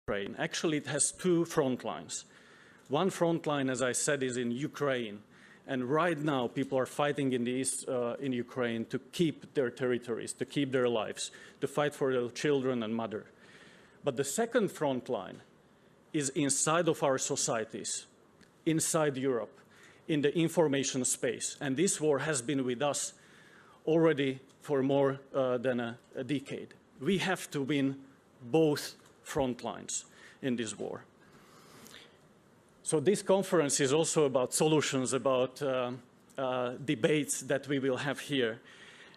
Ukraine. Actually, it has two front lines. One front line, as I said, is in Ukraine. And right now, people are fighting in the east, in Ukraine to keep their territories, to keep their lives, to fight for their children and mother. But the second front line is inside of our societies, inside Europe, in the information space. And this war has been with us already for more than a decade. We have to win both front lines in this war. So this conference is also about solutions, about debates that we will have here.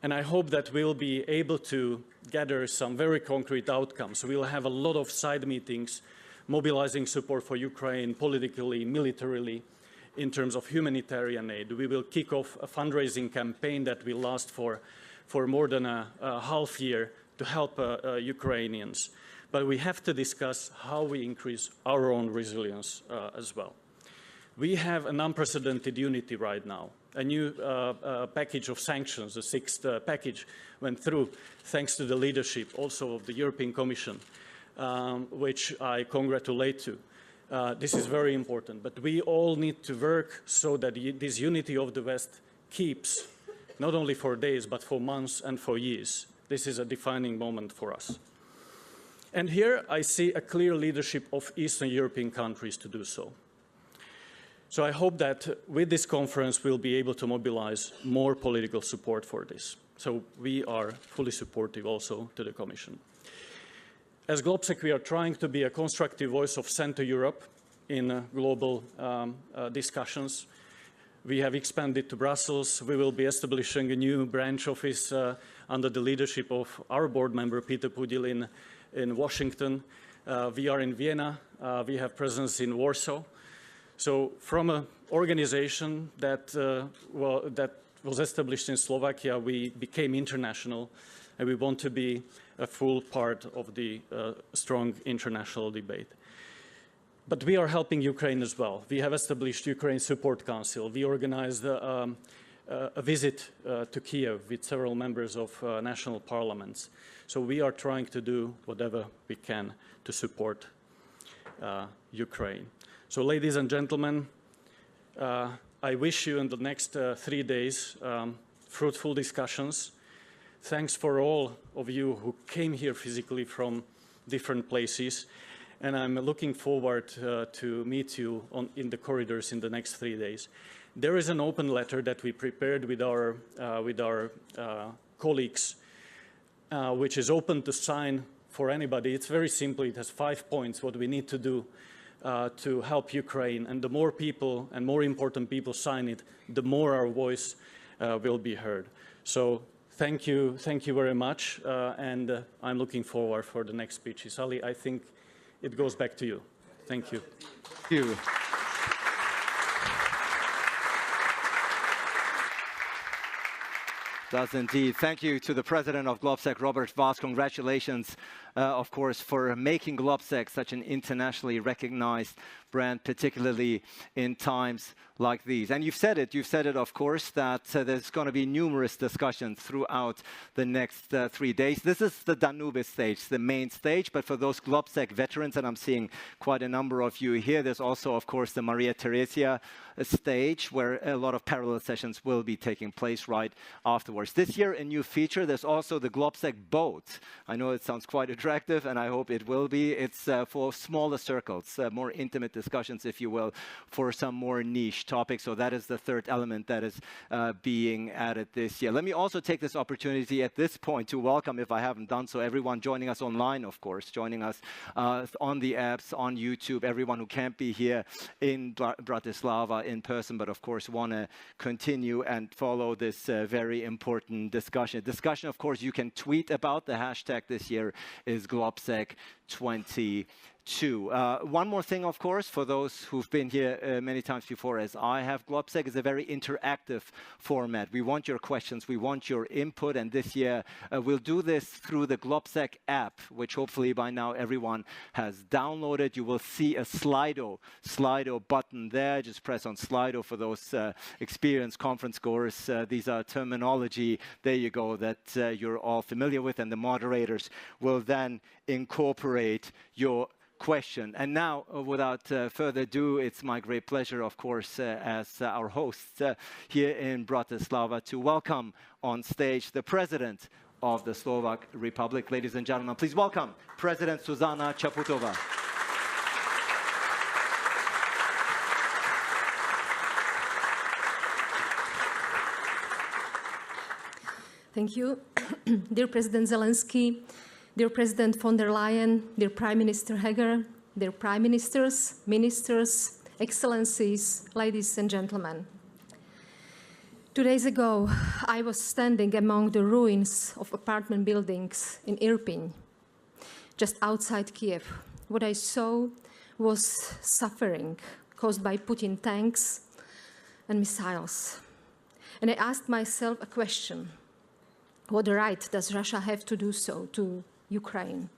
And I hope that we'll be able to gather some very concrete outcomes. We'll have a lot of side meetings, mobilizing support for Ukraine politically, militarily, in terms of humanitarian aid. We will kick off a fundraising campaign that will last for more than a half year to help Ukrainians. But we have to discuss how we increase our own resilience as well. We have an unprecedented unity right now. A new package of sanctions, the sixth package, went through thanks to the leadership also of the European Commission, which I congratulate to. This is very important, but we all need to work so that this unity of the West keeps, not only for days, but for months and for years. This is a defining moment for us. And here I see a clear leadership of Eastern European countries to do so. So I hope that with this conference we'll be able to mobilize more political support for this. So we are fully supportive also to the Commission. As Globsec, we are trying to be a constructive voice of Central Europe in global discussions. We have expanded to Brussels. We will be establishing a new branch office under the leadership of our board member, Peter Pudil, in Washington. We are in Vienna. We have presence in Warsaw. So from an organization that was established in Slovakia, we became international, and we want to be a full part of the strong international debate. But we are helping Ukraine as well. We have established Ukraine Support Council. We organized a visit to Kiev with several members of national parliaments. So we are trying to do whatever we can to support Ukraine. So ladies and gentlemen, I wish you in the next 3 days fruitful discussions. Thanks for all of you who came here physically from different places. And I'm looking forward to meet you in the corridors in the next 3 days. There is an open letter that we prepared with our colleagues, which is open to sign for anybody. It's very simple. It has 5 points, what we need to do to help Ukraine. And the more people and more important people sign it, the more our voice will be heard. So thank you very much. And I'm looking forward for the next speeches. Ali, I think it goes back to you. Thank you. Thank you. Does indeed. Thank you to the president of Globsec, Robert Vos. Congratulations, of course, for making Globsec such an internationally recognized brand, particularly in times like these. And you've said it, of course, that there's going to be numerous discussions throughout the next 3 days. This is the Danube stage, the main stage, but for those Globsec veterans, and I'm seeing quite a number of you here, there's also, of course, the Maria Theresia stage, where a lot of parallel sessions will be taking place right afterwards. This year, a new feature, there's also the Globsec boat. I know it sounds quite attractive, and I hope it will be. It's for smaller circles, more intimate discussions, if you will, for some more niche topics. So that is the third element that is being added this year. Let me also take this opportunity at this point to welcome, if I haven't done so, everyone joining us online, of course, joining us on the apps, on YouTube, everyone who can't be here in Bratislava in person, but of course want to continue and follow this very important discussion. Discussion, of course, you can tweet about. The hashtag this year is Globsec22. One more thing, of course, for those who've been here many times before, as I have, Globsec is a very interactive format. We want your questions, we want your input, and this year we'll do this through the Globsec app, which hopefully by now everyone has downloaded. You will see a Slido button there. Just press on Slido for those experienced conference goers. These are terminology, there you go, that you're all familiar with, and the moderators will then incorporate your question. And now, without further ado, it's my great pleasure, of course, as our host here in Bratislava, to welcome on stage the President of the Slovak Republic. Ladies and gentlemen, please welcome President Zuzana Čaputová. Thank you. Dear President Zelenski, dear President von der Leyen, dear Prime Minister Heger, dear Prime Ministers, Ministers, Excellencies, ladies and gentlemen. 2 days ago, I was standing among the ruins of apartment buildings in Irpin, just outside Kiev. What I saw was suffering caused by Putin tanks and missiles. And I asked myself a question. What right does Russia have to do so to Ukraine?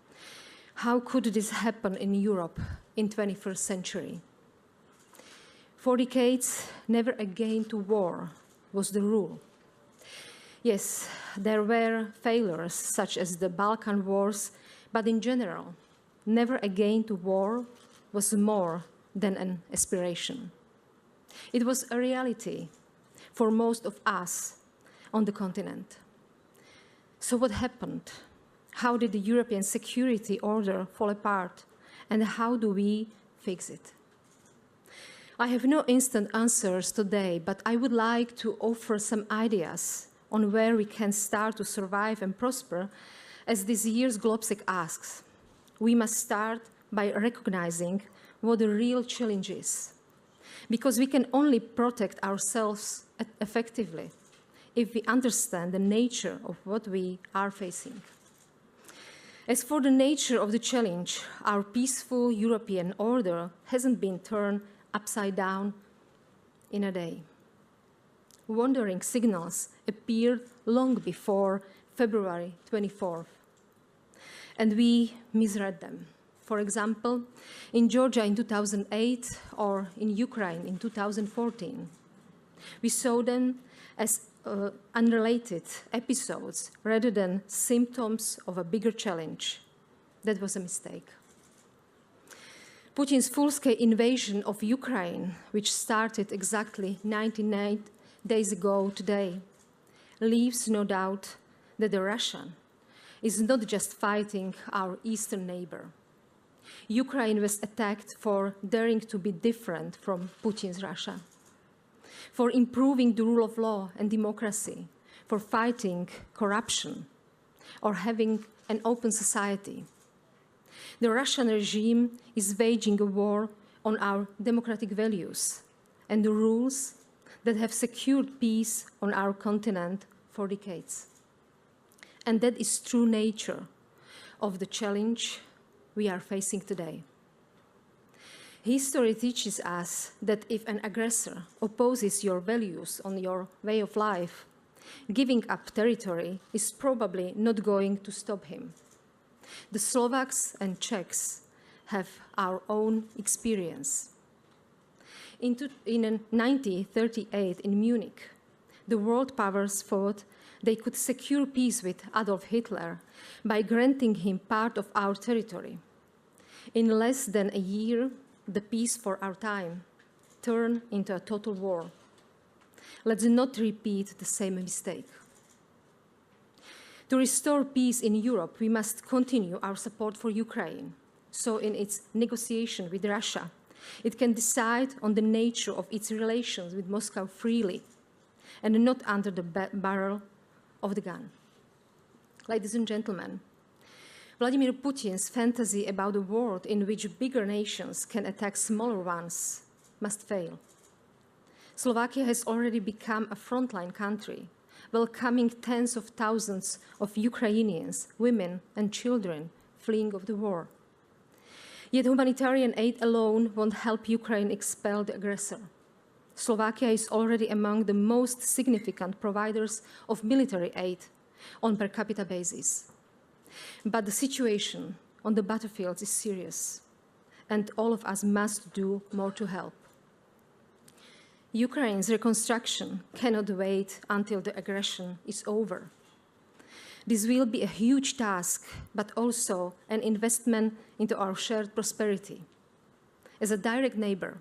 How could this happen in Europe in 21st century? For decades, never again to war was the rule. Yes, there were failures such as the Balkan Wars, but in general, never again to war was more than an aspiration. It was a reality for most of us on the continent. So what happened? How did the European security order fall apart? And how do we fix it? I have no instant answers today, but I would like to offer some ideas on where we can start to survive and prosper, as this year's Globsec asks. We must start by recognizing what the real challenge is, because we can only protect ourselves effectively if we understand the nature of what we are facing. As for the nature of the challenge, our peaceful European order hasn't been turned upside down in a day. Wandering signals appeared long before February 24th, and we misread them. For example, in Georgia in 2008 or in Ukraine in 2014. We saw them as unrelated episodes rather than symptoms of a bigger challenge. That was a mistake. Putin's full-scale invasion of Ukraine, which started exactly 99 days ago today, leaves no doubt that the Russian is not just fighting our eastern neighbor. Ukraine was attacked for daring to be different from Putin's Russia, for improving the rule of law and democracy, for fighting corruption, or having an open society. The Russian regime is waging a war on our democratic values and the rules that have secured peace on our continent for decades. And that is true nature of the challenge we are facing today. History teaches us that if an aggressor opposes your values on your way of life, giving up territory is probably not going to stop him. The Slovaks and Czechs have our own experience. In 1938 in Munich, the world powers thought they could secure peace with Adolf Hitler by granting him part of our territory. In less than a year, the peace for our time turned into a total war. Let's not repeat the same mistake. To restore peace in Europe, we must continue our support for Ukraine. So in its negotiation with Russia, it can decide on the nature of its relations with Moscow freely and not under the barrel of the gun. Ladies and gentlemen, Vladimir Putin's fantasy about a world in which bigger nations can attack smaller ones must fail. Slovakia has already become a frontline country, welcoming tens of thousands of Ukrainians, women and children fleeing of the war. Yet humanitarian aid alone won't help Ukraine expel the aggressor. Slovakia is already among the most significant providers of military aid on per capita basis. But the situation on the battlefield is serious, and all of us must do more to help. Ukraine's reconstruction cannot wait until the aggression is over. This will be a huge task, but also an investment into our shared prosperity. As a direct neighbor,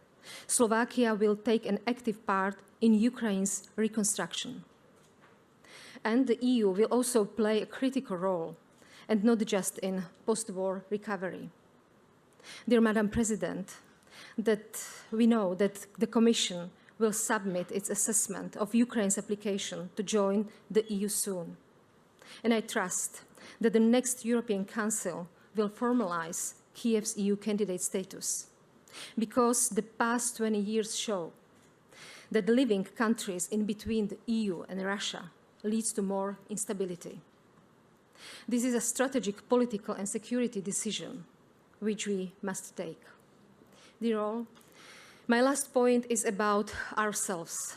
Slovakia will take an active part in Ukraine's reconstruction. And the EU will also play a critical role, and not just in post-war recovery. Dear Madam President, that we know that the Commission will submit its assessment of Ukraine's application to join the EU soon. And I trust that the next European Council will formalize Kiev's EU candidate status, because the past 20 years show that living countries in between the EU and Russia leads to more instability. This is a strategic political and security decision which we must take. Dear all, my last point is about ourselves.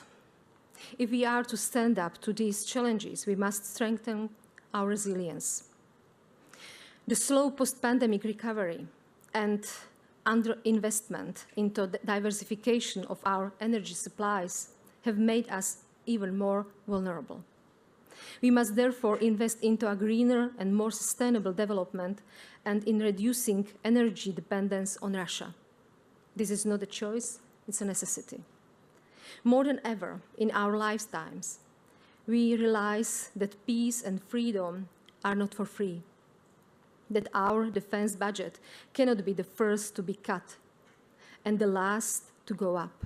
If we are to stand up to these challenges, we must strengthen our resilience. The slow post-pandemic recovery and underinvestment into the diversification of our energy supplies have made us even more vulnerable. We must therefore invest into a greener and more sustainable development and in reducing energy dependence on Russia. This is not a choice, it's a necessity. More than ever in our lifetimes, we realize that peace and freedom are not for free, that our defense budget cannot be the first to be cut and the last to go up.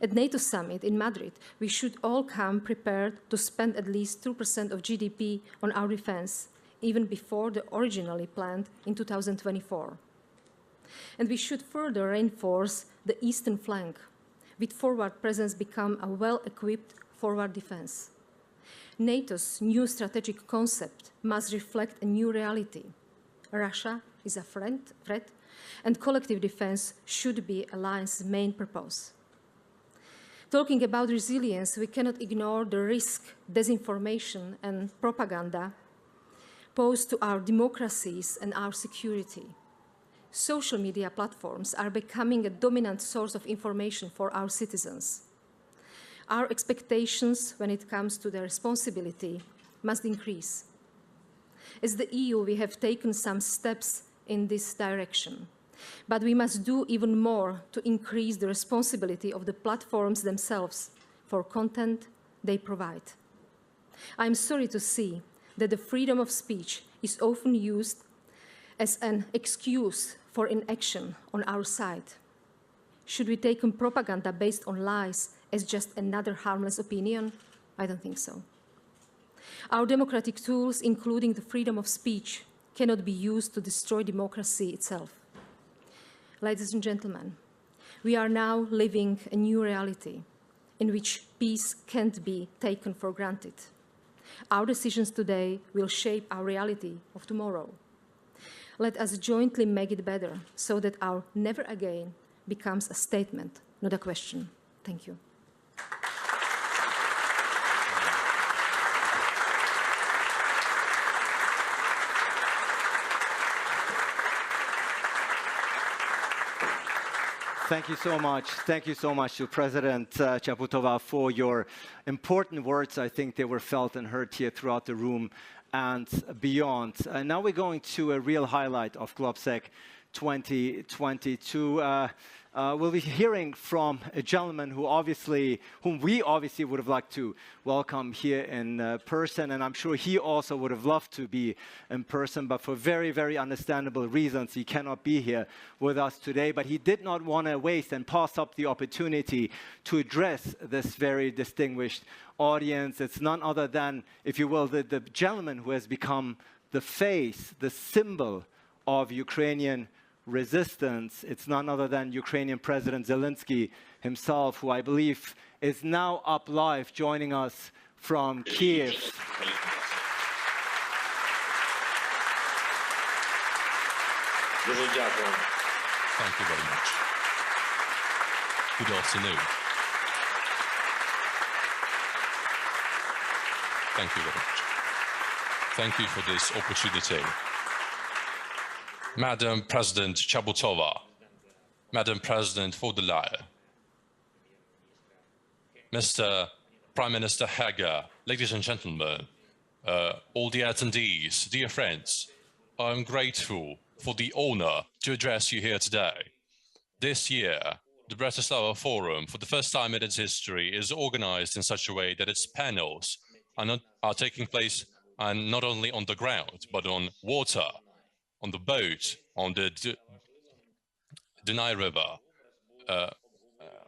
At NATO summit in Madrid, we should all come prepared to spend at least 2% of GDP on our defense, even before the originally planned in 2024. And we should further reinforce the eastern flank, with forward presence become a well-equipped forward defense. NATO's new strategic concept must reflect a new reality. Russia is a threat, and collective defense should be alliance's main purpose. Talking about resilience, we cannot ignore the risk disinformation and propaganda pose to our democracies and our security. Social media platforms are becoming a dominant source of information for our citizens. Our expectations when it comes to their responsibility must increase. As the EU, we have taken some steps in this direction, but we must do even more to increase the responsibility of the platforms themselves for content they provide. I'm sorry to see that the freedom of speech is often used as an excuse for inaction on our side. Should we take propaganda based on lies as just another harmless opinion? I don't think so. Our democratic tools, including the freedom of speech, cannot be used to destroy democracy itself. Ladies and gentlemen, we are now living a new reality in which peace can't be taken for granted. Our decisions today will shape our reality of tomorrow. Let us jointly make it better so that our never again becomes a statement, not a question. Thank you. Thank you so much. Thank you so much to President Čaputová for your important words. I think they were felt and heard here throughout the room and beyond. Now we're going to a real highlight of Globsec 2022. We'll be hearing from a gentleman whom we obviously would have liked to welcome here in person, and I'm sure he also would have loved to be in person, but for very, very understandable reasons, he cannot be here with us today. But he did not want to waste and pass up the opportunity to address this very distinguished audience. It's none other than, if you will, the gentleman who has become the face, the symbol of Ukrainian resistance. It's none other than Ukrainian President Zelensky himself, who I believe is now up live joining us from Kiev. Thank you very much. Good afternoon. Thank you very much. Thank you for this opportunity. Madam President Čaputová, Madam President von der Leyen, Mr. Prime Minister Heger, ladies and gentlemen, all the attendees, dear friends, I'm grateful for the honor to address you here today. This year, the Bratislava Forum, for the first time in its history, is organized in such a way that its panels are taking place not only on the ground, but on water, on the boat, on the Dunaj River.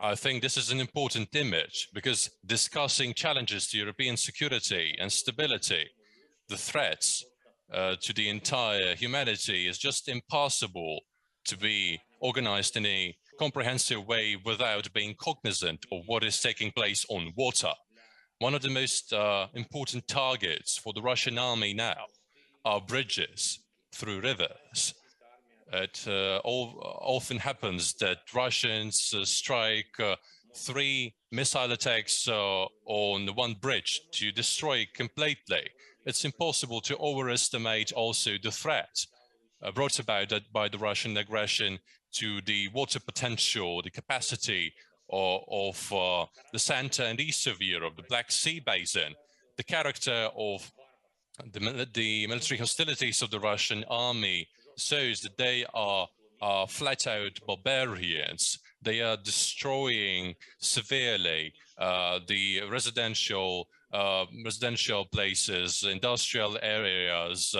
I think this is an important image because discussing challenges to European security and stability, the threats to the entire humanity, is just impossible to be organized in a comprehensive way without being cognizant of what is taking place on water. One of the most important targets for the Russian army now are bridges through rivers. It often happens that Russians strike 3 missile attacks on one bridge to destroy it completely. It's impossible to overestimate also the threat brought about by the Russian aggression to the water potential, the capacity of the center and east of Europe, the Black Sea basin, the character of the military hostilities of the Russian army shows that they are flat-out barbarians. They are destroying severely the residential places, industrial areas,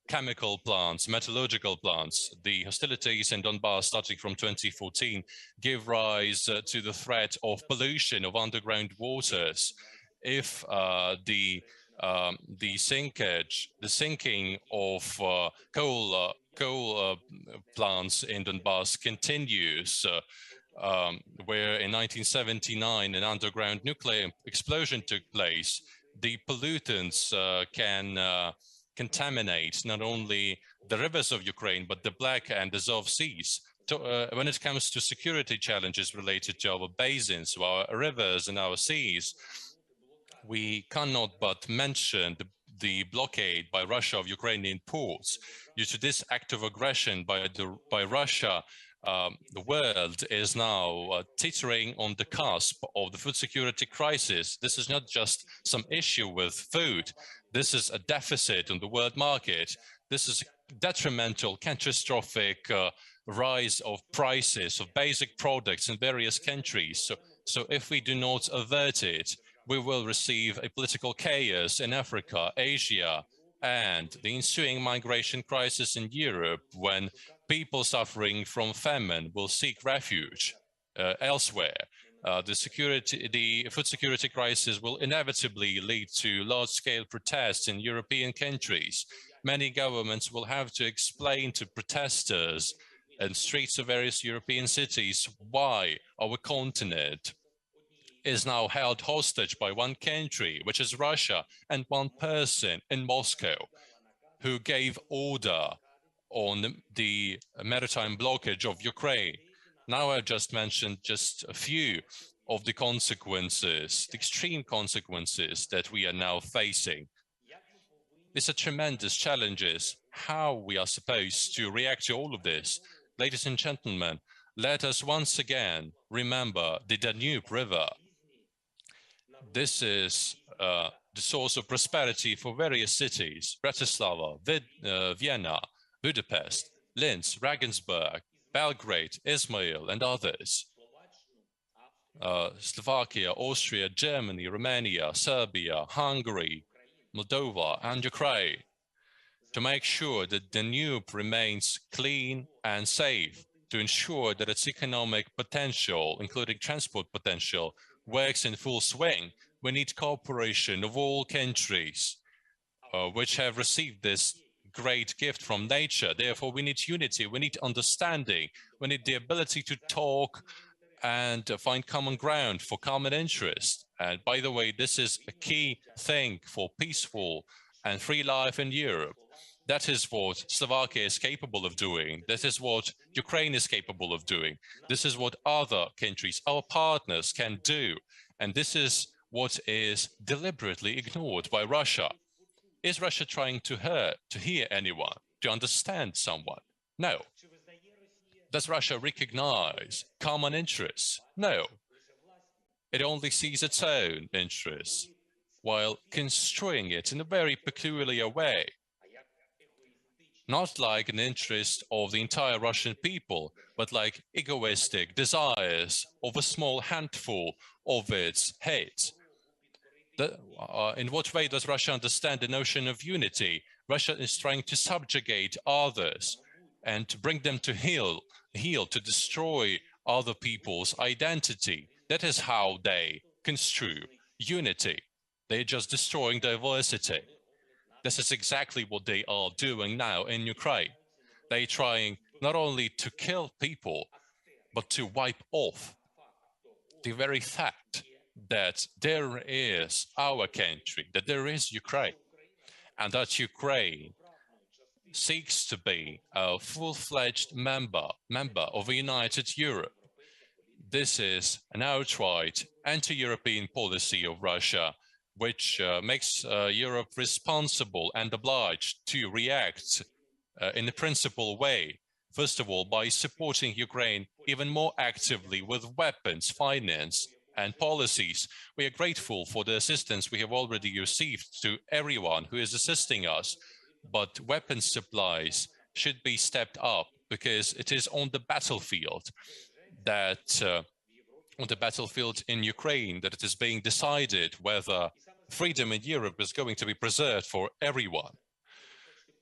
chemical plants, metallurgical plants. The hostilities in Donbass starting from 2014 give rise to the threat of pollution of underground waters. If the sinking of coal plants in Donbass continues, where in 1979 an underground nuclear explosion took place, the pollutants can contaminate not only the rivers of Ukraine, but the Black and Azov seas. When it comes to security challenges related to our basins, our rivers and our seas, we cannot but mention the blockade by Russia of Ukrainian ports. Due to this act of aggression by Russia, the world is now teetering on the cusp of the food security crisis. This is not just some issue with food. This is a deficit on the world market. This is detrimental, catastrophic rise of prices of basic products in various countries. So if we do not avert it, we will receive a political chaos in Africa, Asia, and the ensuing migration crisis in Europe when people suffering from famine will seek refuge elsewhere. The food security crisis will inevitably lead to large-scale protests in European countries. Many governments will have to explain to protesters in streets of various European cities why our continent is now held hostage by one country, which is Russia, and one person in Moscow who gave order on the maritime blockage of Ukraine. Now I've just mentioned just a few of the consequences, the extreme consequences that we are now facing. These are tremendous challenges. How we are supposed to react to all of this? Ladies and gentlemen, let us once again remember the Danube River. This is the source of prosperity for various cities: Bratislava, Vienna, Budapest, Linz, Regensburg, Belgrade, Izmail, and others. Slovakia, Austria, Germany, Romania, Serbia, Hungary, Moldova, and Ukraine. To make sure that the Danube remains clean and safe, to ensure that its economic potential, including transport potential, works in full swing, we need cooperation of all countries which have received this great gift from nature. Therefore, we need unity, we need understanding, we need the ability to talk and find common ground for common interest. And by the way, this is a key thing for peaceful and free life in Europe. That is what Slovakia is capable of doing. That is what Ukraine is capable of doing. This is what other countries, our partners, can do. And this is what is deliberately ignored by Russia. Is Russia trying to hear anyone, to understand someone? No. Does Russia recognize common interests? No. It only sees its own interests. while construing it in a very peculiar way. Not like an interest of the entire Russian people, but like egoistic desires of a small handful of its heads. In what way does Russia understand the notion of unity? Russia is trying to subjugate others and to bring them to heel, to destroy other people's identity. That is how they construe unity. They're just destroying diversity. This is exactly what they are doing now in Ukraine. They're trying not only to kill people, but to wipe off the very fact that there is our country, that there is Ukraine, and that Ukraine seeks to be a full-fledged member of a united Europe. This is an outright anti-European policy of Russia, which makes Europe responsible and obliged to react in a principled way. First of all, by supporting Ukraine even more actively with weapons, finance, and policies. We are grateful for the assistance we have already received to everyone who is assisting us, but weapons supplies should be stepped up because it is on the battlefield that on the battlefield in Ukraine that it is being decided whether freedom in Europe is going to be preserved for everyone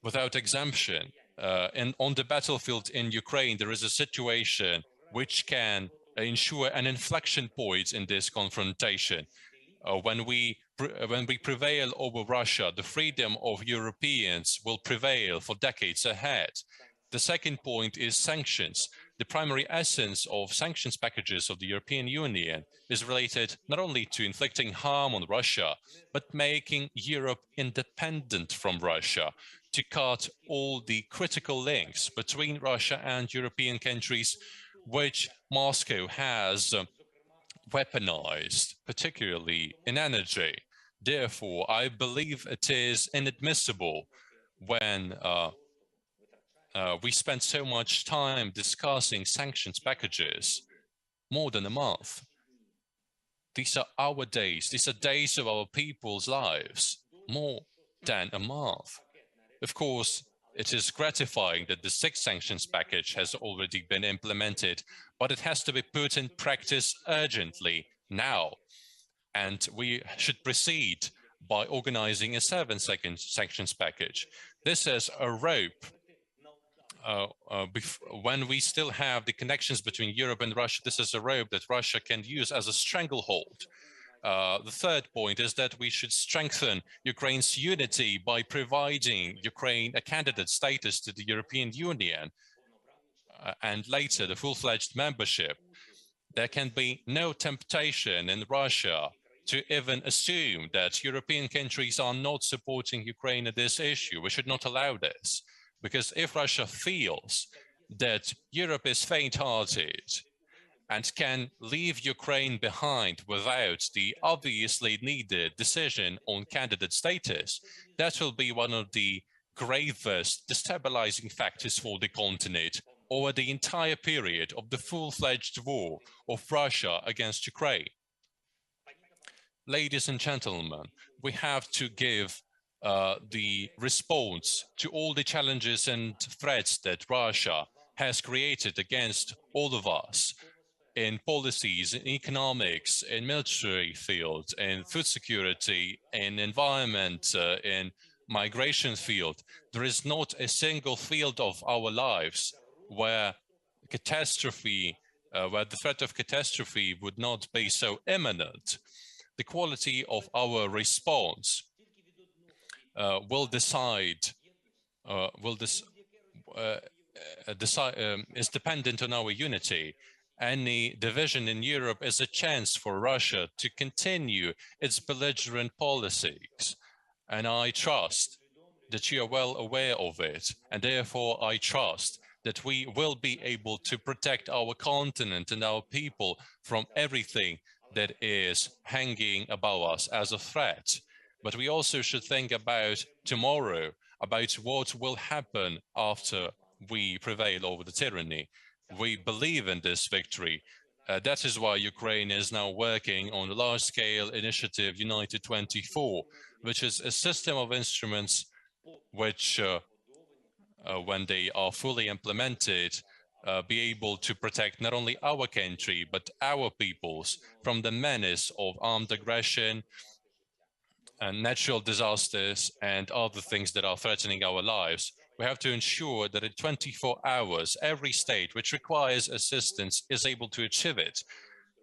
without exemption. And on the battlefield in Ukraine, there is a situation which can ensure an inflection point in this confrontation. When we prevail over Russia, the freedom of Europeans will prevail for decades ahead. The second point is sanctions. The primary essence of sanctions packages of the European Union is related not only to inflicting harm on Russia, but making Europe independent from Russia, to cut all the critical links between Russia and European countries, which Moscow has weaponized, particularly in energy. Therefore, I believe it is inadmissible when we spend so much time discussing sanctions packages, more than a month. These are our days. These are days of our people's lives, more than a month. Of course, it is gratifying that the sixth sanctions package has already been implemented, but it has to be put in practice urgently now. And we should proceed by organizing a seventh sanctions package. This is a rope. When we still have the connections between Europe and Russia, this is a rope that Russia can use as a stranglehold. The third point is that we should strengthen Ukraine's unity by providing Ukraine a candidate status to the European Union and later the full-fledged membership. There can be no temptation in Russia to even assume that European countries are not supporting Ukraine in this issue. We should not allow this, because if Russia feels that Europe is faint-hearted and can leave Ukraine behind without the obviously needed decision on candidate status, that will be one of the gravest destabilizing factors for the continent over the entire period of the full-fledged war of Russia against Ukraine. Ladies and gentlemen, we have to give the response to all the challenges and threats that Russia has created against all of us in policies, in economics, in military field, in food security, in environment, in migration field. There is not a single field of our lives where catastrophe, where the threat of catastrophe would not be so imminent. The quality of our response is dependent on our unity. Any division in Europe is a chance for Russia to continue its belligerent policies. And I trust that you are well aware of it. And therefore, I trust that we will be able to protect our continent and our people from everything that is hanging above us as a threat. But we also should think about tomorrow, about what will happen after we prevail over the tyranny. We believe in this victory. That is why Ukraine is now working on a large-scale initiative, United 24, which is a system of instruments which, when they are fully implemented, be able to protect not only our country, but our peoples from the menace of armed aggression and natural disasters and other things that are threatening our lives. We have to ensure that in 24 hours, every state which requires assistance is able to achieve it.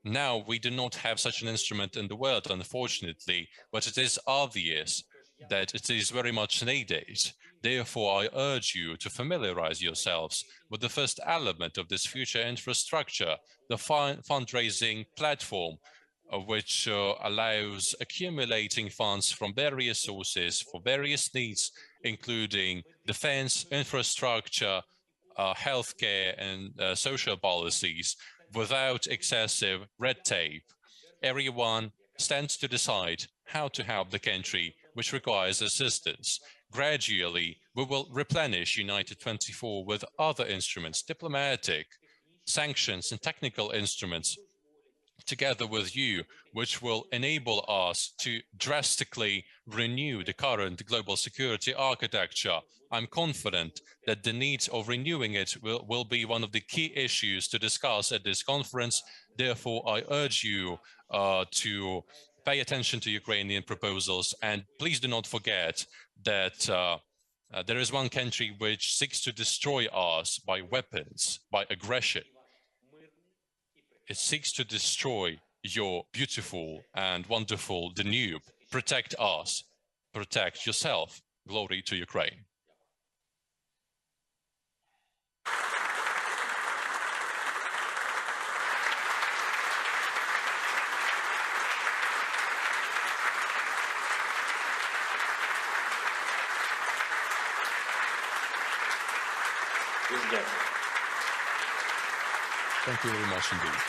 Now, we do not have such an instrument in the world, unfortunately, but it is obvious that it is very much needed. Therefore, I urge you to familiarize yourselves with the first element of this future infrastructure, the fundraising platform, which allows accumulating funds from various sources for various needs, including defense, infrastructure, healthcare, and social policies, without excessive red tape. Everyone stands to decide how to help the country which requires assistance. Gradually, we will replenish United 24 with other instruments, diplomatic, sanctions, and technical instruments, together with you, which will enable us to drastically renew the current global security architecture. I'm confident that the need of renewing it will be one of the key issues to discuss at this conference. Therefore, I urge you to pay attention to Ukrainian proposals, and please do not forget that there is one country which seeks to destroy us by weapons, by aggression. It seeks to destroy your beautiful and wonderful Danube. Protect us, protect yourself. Glory to Ukraine. Thank you very much indeed.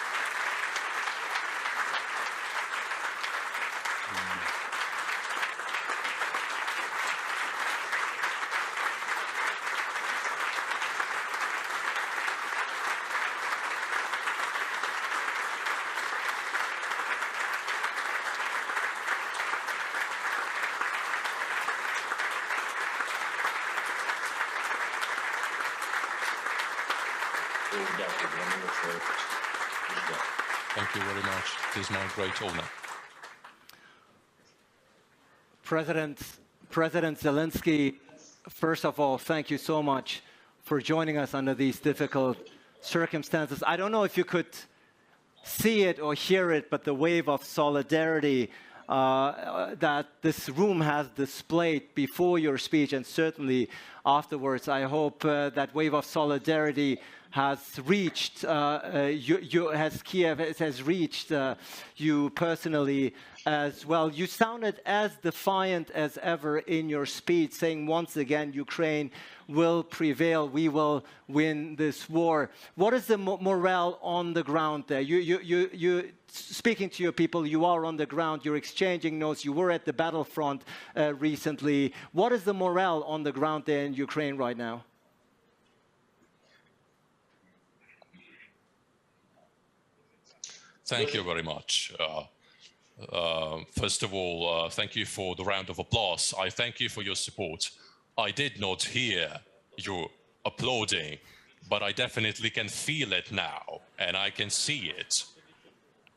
Thank you very much. It is my great honor. President Zelensky, first of all, thank you so much for joining us under these difficult circumstances. I don't know if you could see it or hear it, but the wave of solidarity that this room has displayed before your speech and certainly afterwards, I hope that wave of solidarity has reached Kiev has reached you personally as well. You sounded as defiant as ever in your speech, saying once again, Ukraine will prevail, we will win this war. What is the morale on the ground there? You speaking to your people, you are on the ground, you're exchanging notes, you were at the battlefront recently. What is the morale on the ground there in Ukraine right now? Thank you very much. First of all, thank you for the round of applause. I thank you for your support. I did not hear you applauding, but I definitely can feel it now, and I can see it.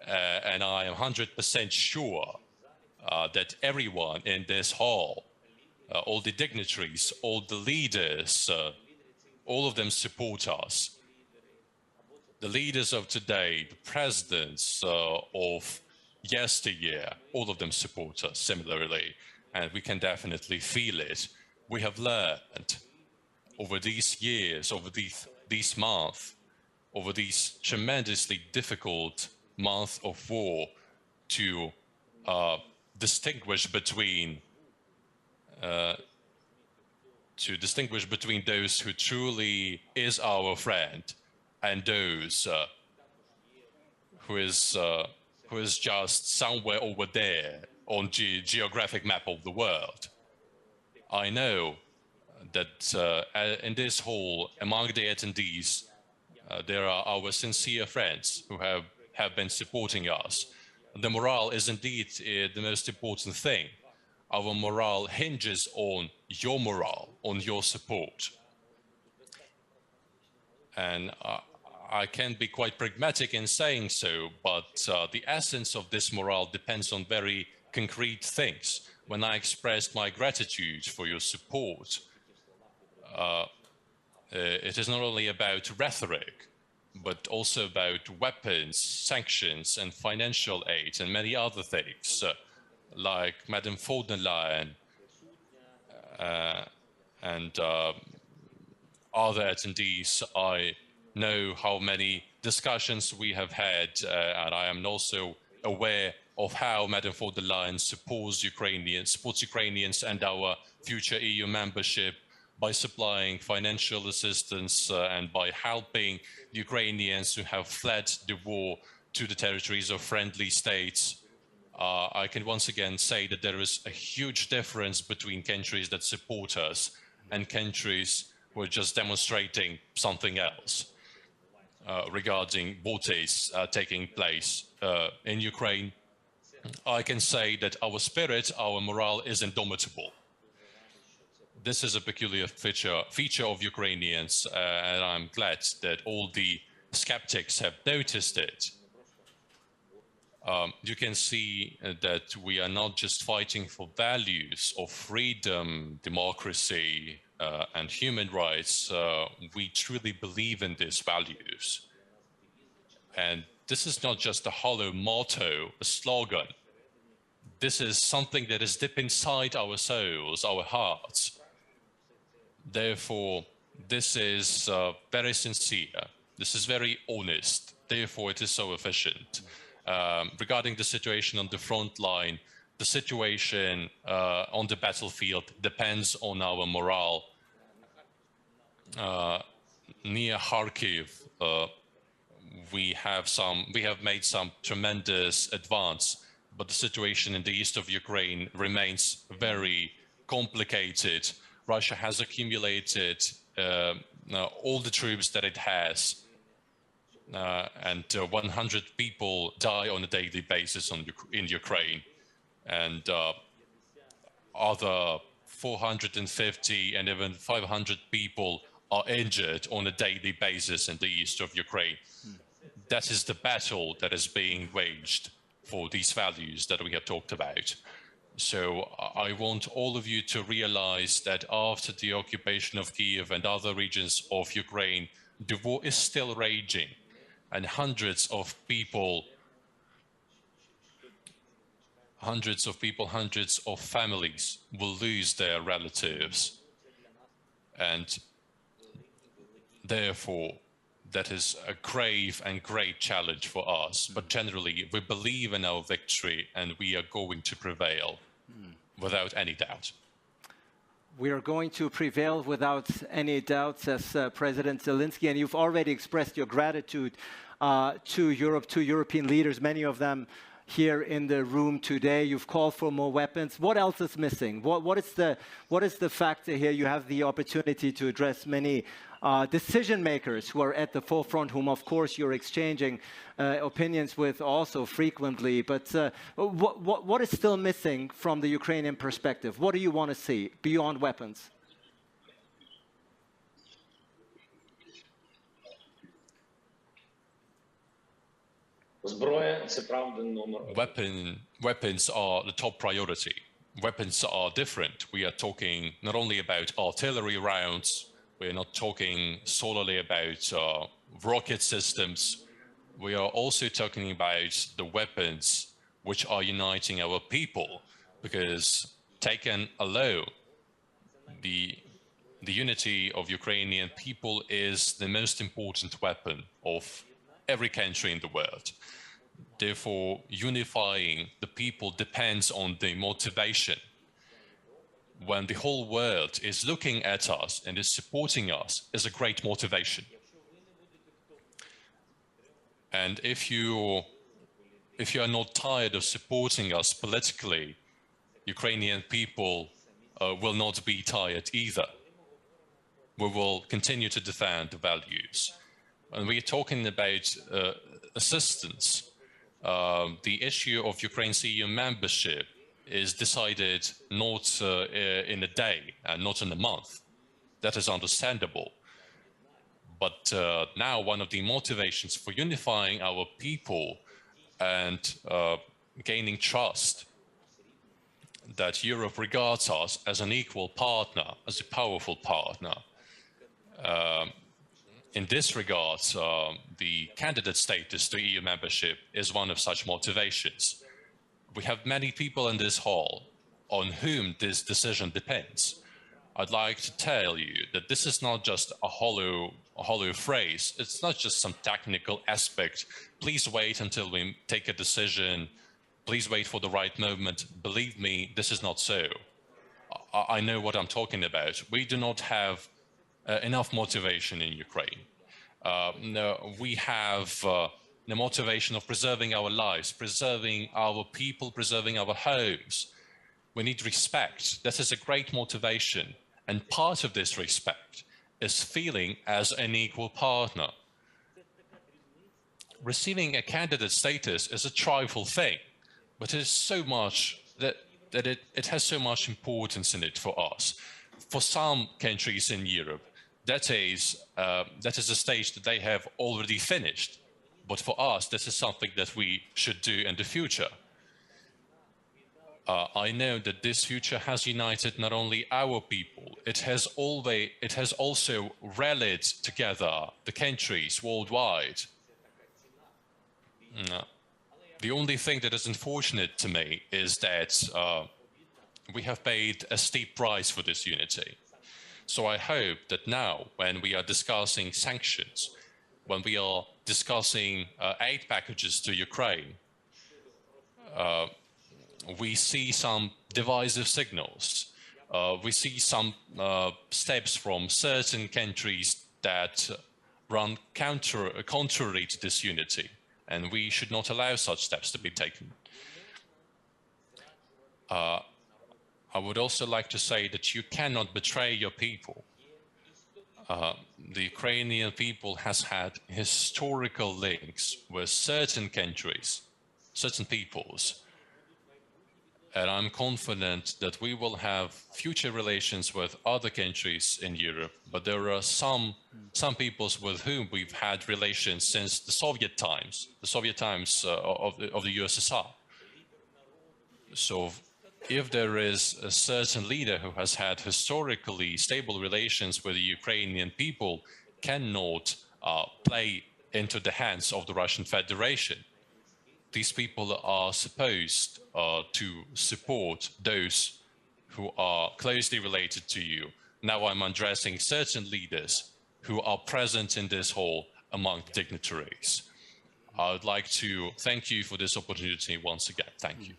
And I am 100% sure that everyone in this hall, all the dignitaries, all the leaders, all of them support us. The leaders of today, the presidents of yesteryear, all of them support us similarly, and we can definitely feel it. We have learned over these years, over these months, over these tremendously difficult months of war to distinguish between those who truly is our friend and those who is just somewhere over there on the geographic map of the world. I know that in this hall, among the attendees, there are our sincere friends who have have been supporting us. The morale is indeed the most important thing. Our morale hinges on your morale, on your support. And I can be quite pragmatic in saying so, but the essence of this morale depends on very concrete things. When I expressed my gratitude for your support, it is not only about rhetoric, but also about weapons, sanctions, and financial aid, and many other things, like Madam von der Leyen and other attendees. I know how many discussions we have had, and I am also aware of how Madam von der Leyen supports Ukrainians and our future EU membership by supplying financial assistance and by helping Ukrainians who have fled the war to the territories of friendly states. I can once again say that there is a huge difference between countries that support us and countries who are just demonstrating something else regarding what is taking place in Ukraine. I can say that our spirit, our morale is indomitable. This is a peculiar feature of Ukrainians, and I'm glad that all the skeptics have noticed it. You can see that we are not just fighting for values of freedom, democracy, and human rights. We truly believe in these values. And this is not just a hollow motto, a slogan. This is something that is deep inside our souls, our hearts. Therefore, this is very sincere. This is very honest. Therefore, it is so efficient. Regarding the situation on the front line, the situation on the battlefield depends on our morale. Near Kharkiv, we have made some tremendous advance, but the situation in the east of Ukraine remains very complicated. Russia has accumulated all the troops that it has, and 100 people die on a daily basis in Ukraine, and other 450 and even 500 people are injured on a daily basis in the east of Ukraine. That is the battle that is being waged for these values that we have talked about. So I want all of you to realize that after the occupation of Kiev and other regions of Ukraine, the war is still raging, and hundreds of families will lose their relatives. And therefore, that is a grave and great challenge for us. But generally, we believe in our victory, and we are going to prevail without any doubt. We are going to prevail without any doubt, says President Zelenski, and you've already expressed your gratitude to Europe, to European leaders, many of them here in the room today. You've called for more weapons. What else is missing? What is the factor here? You have the opportunity to address many decision makers who are at the forefront, whom of course you're exchanging opinions with also frequently. But what is still missing from the Ukrainian perspective? What do you want to see beyond weapons? Weapons are the top priority. Weapons are different. We are talking not only about artillery rounds, we're not talking solely about rocket systems. We are also talking about the weapons which are uniting our people, because taken alone, the unity of Ukrainian people is the most important weapon of every country in the world. Therefore, unifying the people depends on the motivation. When the whole world is looking at us and is supporting us, is a great motivation. And if you are not tired of supporting us politically, Ukrainian people will not be tired either. We will continue to defend the values. when we're talking about assistance, the issue of Ukraine's EU membership is decided not in a day and not in a month. That is understandable. But now one of the motivations for unifying our people and gaining trust that Europe regards us as an equal partner, as a powerful partner. In this regard, the candidate status to EU membership is one of such motivations. We have many people in this hall on whom this decision depends. I'd like to tell you that this is not just a hollow phrase. It's not just some technical aspect. Please wait until we take a decision. Please wait for the right moment. Believe me, this is not so. I know what I'm talking about. We do not have enough motivation in Ukraine. No, we have the motivation of preserving our lives, preserving our people, preserving our homes. We need respect. That is a great motivation. And part of this respect is feeling as an equal partner. Receiving a candidate status is a trifle thing, but it is so much that it has so much importance in it for us. For some countries in Europe, that is a stage that they have already finished. But for us, this is something that we should do in the future. I know that this future has united not only our people, it has also rallied together the countries worldwide. The only thing that is unfortunate to me is that we have paid a steep price for this unity. So I hope that now, when we are discussing sanctions, when we are discussing aid packages to Ukraine, we see some divisive signals. We see some steps from certain countries that run contrary to this unity, and we should not allow such steps to be taken. I would also like to say that you cannot betray your people. The Ukrainian people has had historical links with certain countries, certain peoples, and I'm confident that we will have future relations with other countries in Europe, but there are some peoples with whom we've had relations since the Soviet times of the USSR. So if there is a certain leader who has had historically stable relations with the Ukrainian people, cannot play into the hands of the Russian Federation. These people are supposed to support those who are closely related to you. Now I'm addressing certain leaders who are present in this hall among dignitaries. I would like to thank you for this opportunity once again. Thank you.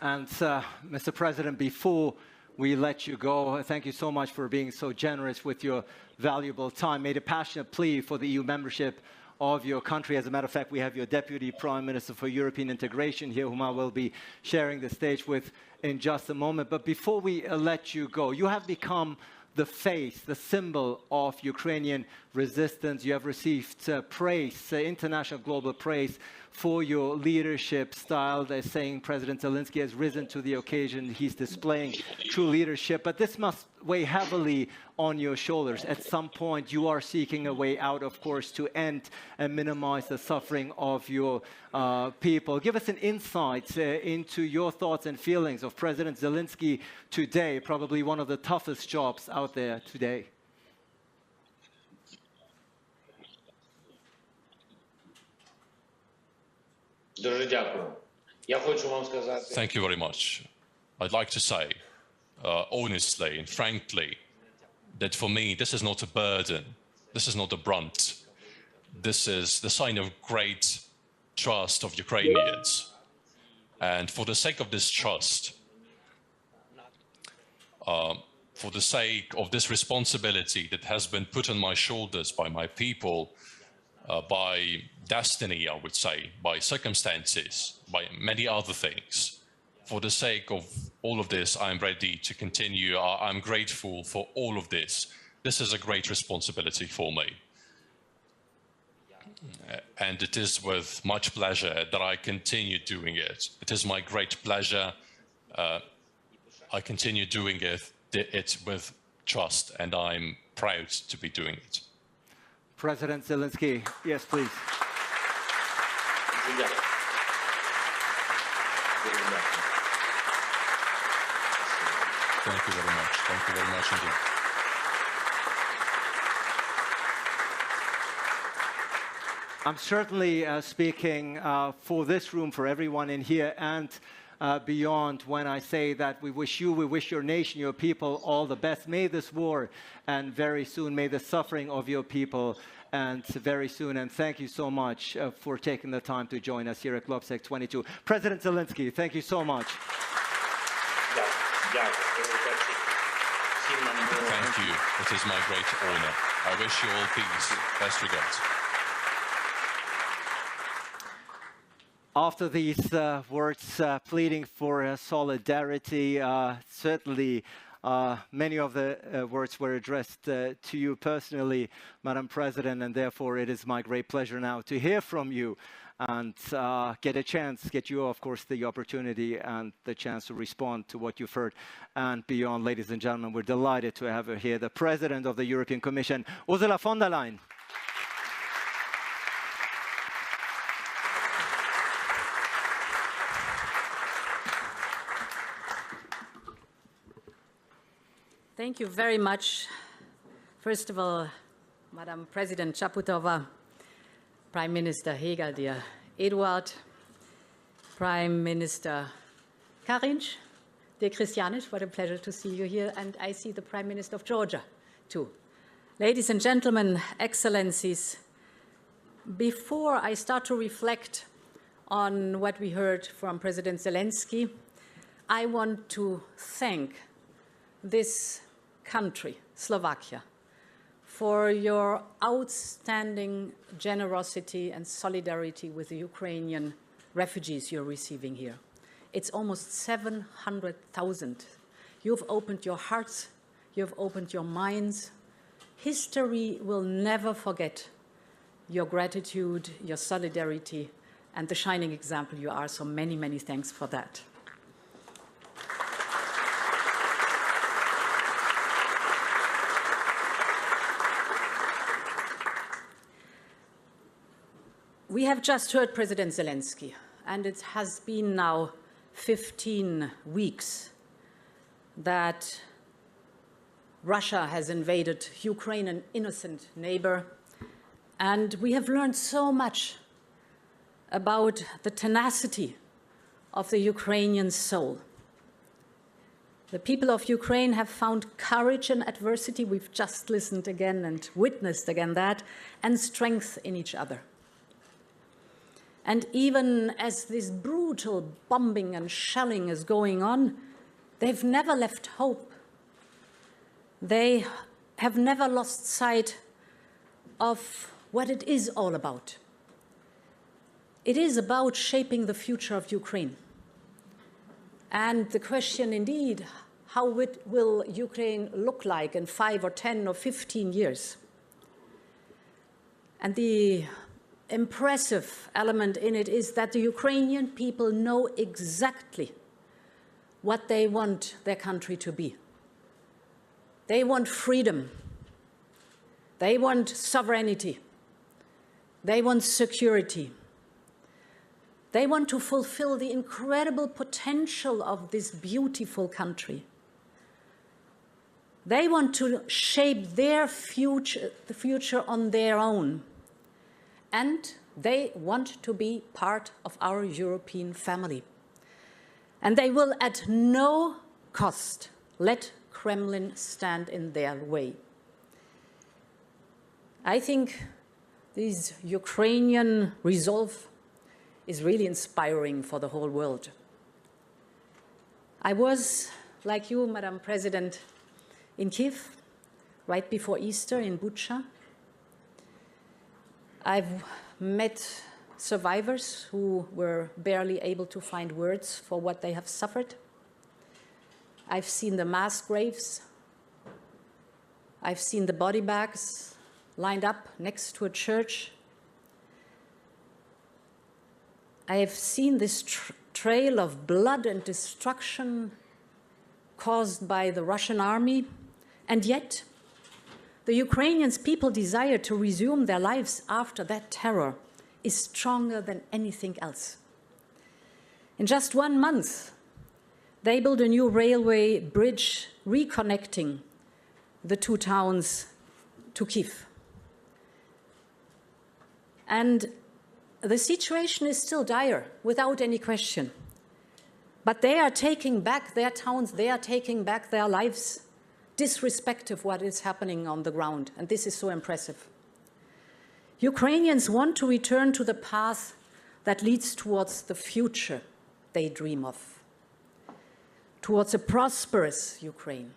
And Mr. President, before we let you go, thank you so much for being so generous with your valuable time. Made a passionate plea for the EU membership of your country. As a matter of fact, we have your Deputy Prime Minister for European Integration here, whom I will be sharing the stage with in just a moment. But before we let you go, you have become the face, the symbol of Ukrainian resistance. You have received praise, international global praise for your leadership style. They're saying President Zelensky has risen to the occasion. He's displaying true leadership, but this must weigh heavily on your shoulders. At some point, you are seeking a way out, of course, to end and minimize the suffering of your people. Give us an insight into your thoughts and feelings of President Zelensky today, probably one of the toughest jobs out there today. Thank you very much. I'd like to say, honestly and frankly, that for me, this is not a burden. This is not a brunt. This is the sign of great trust of Ukrainians. And for the sake of this trust, for the sake of this responsibility that has been put on my shoulders by my people, by destiny, I would say, by circumstances, by many other things. For the sake of all of this, I'm ready to continue. I'm grateful for all of this. This is a great responsibility for me. And it is with much pleasure that I continue doing it. It is my great pleasure. I continue doing it with trust, and I'm proud to be doing it. President Zelenski, yes, please. Thank you very much. Thank you very much indeed. I'm certainly speaking for this room, for everyone in here, and beyond when I say that we wish your nation, your people all the best. May this war and very soon may the suffering of your people and very soon. And thank you so much for taking the time to join us here at Globsec 22. President Zelenski, thank you so much. Thank you. It is my great honor. I wish you all peace. Best regards. After these words pleading for solidarity, certainly many of the words were addressed to you personally, Madam President, and therefore it is my great pleasure now to hear from you and get you, of course, the opportunity and the chance to respond to what you've heard and beyond. Ladies and gentlemen, we're delighted to have her here, the President of the European Commission, Ursula von der Leyen. Thank you very much. First of all, Madam President Čaputová, Prime Minister Heger, dear Eduard, Prime Minister Karinč, dear Christianis, what a pleasure to see you here, and I see the Prime Minister of Georgia, too. Ladies and gentlemen, excellencies, before I start to reflect on what we heard from President Zelensky, I want to thank this country, Slovakia, for your outstanding generosity and solidarity with the Ukrainian refugees you're receiving here. It's almost 700,000. You've opened your hearts, you've opened your minds. History will never forget your gratitude, your solidarity, and the shining example you are. So many, many thanks for that. We have just heard President Zelensky, and it has been now 15 weeks that Russia has invaded Ukraine, an innocent neighbor, and we have learned so much about the tenacity of the Ukrainian soul. The people of Ukraine have found courage in adversity. We've just listened again and witnessed again that, and strength in each other. And even as this brutal bombing and shelling is going on, they've never left hope. They have never lost sight of what it is all about. It is about shaping the future of Ukraine. And the question indeed, how will Ukraine look like in 5 or 10 or 15 years? And the impressive element in it is that the Ukrainian people know exactly what they want their country to be. They want freedom. They want sovereignty. They want security. They want to fulfill the incredible potential of this beautiful country. They want to shape their future, the future on their own. And they want to be part of our European family. And they will at no cost let Kremlin stand in their way. I think this Ukrainian resolve is really inspiring for the whole world. I was, like you, Madam President, in Kiev right before Easter in Bucha. I've met survivors who were barely able to find words for what they have suffered. I've seen the mass graves. I've seen the body bags lined up next to a church. I have seen this trail of blood and destruction caused by the Russian army, and yet the Ukrainian people's desire to resume their lives after that terror is stronger than anything else. In just 1 month, they built a new railway bridge reconnecting the two towns to Kyiv. And the situation is still dire, without any question. But they are taking back their towns, they are taking back their lives, disrespectful of what is happening on the ground. And this is so impressive. Ukrainians want to return to the path that leads towards the future they dream of, towards a prosperous Ukraine,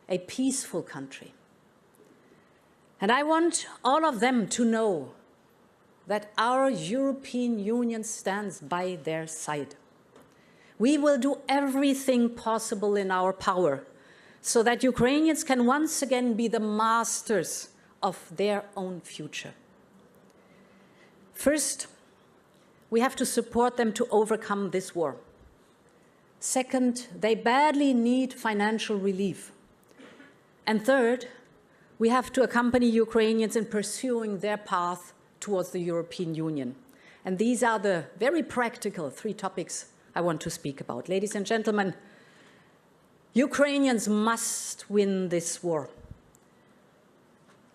a peaceful country. And I want all of them to know that our European Union stands by their side. We will do everything possible in our power so that Ukrainians can once again be the masters of their own future. First, we have to support them to overcome this war. Second, they badly need financial relief. And third, we have to accompany Ukrainians in pursuing their path towards the European Union. And these are the very practical 3 topics I want to speak about. Ladies and gentlemen, Ukrainians must win this war.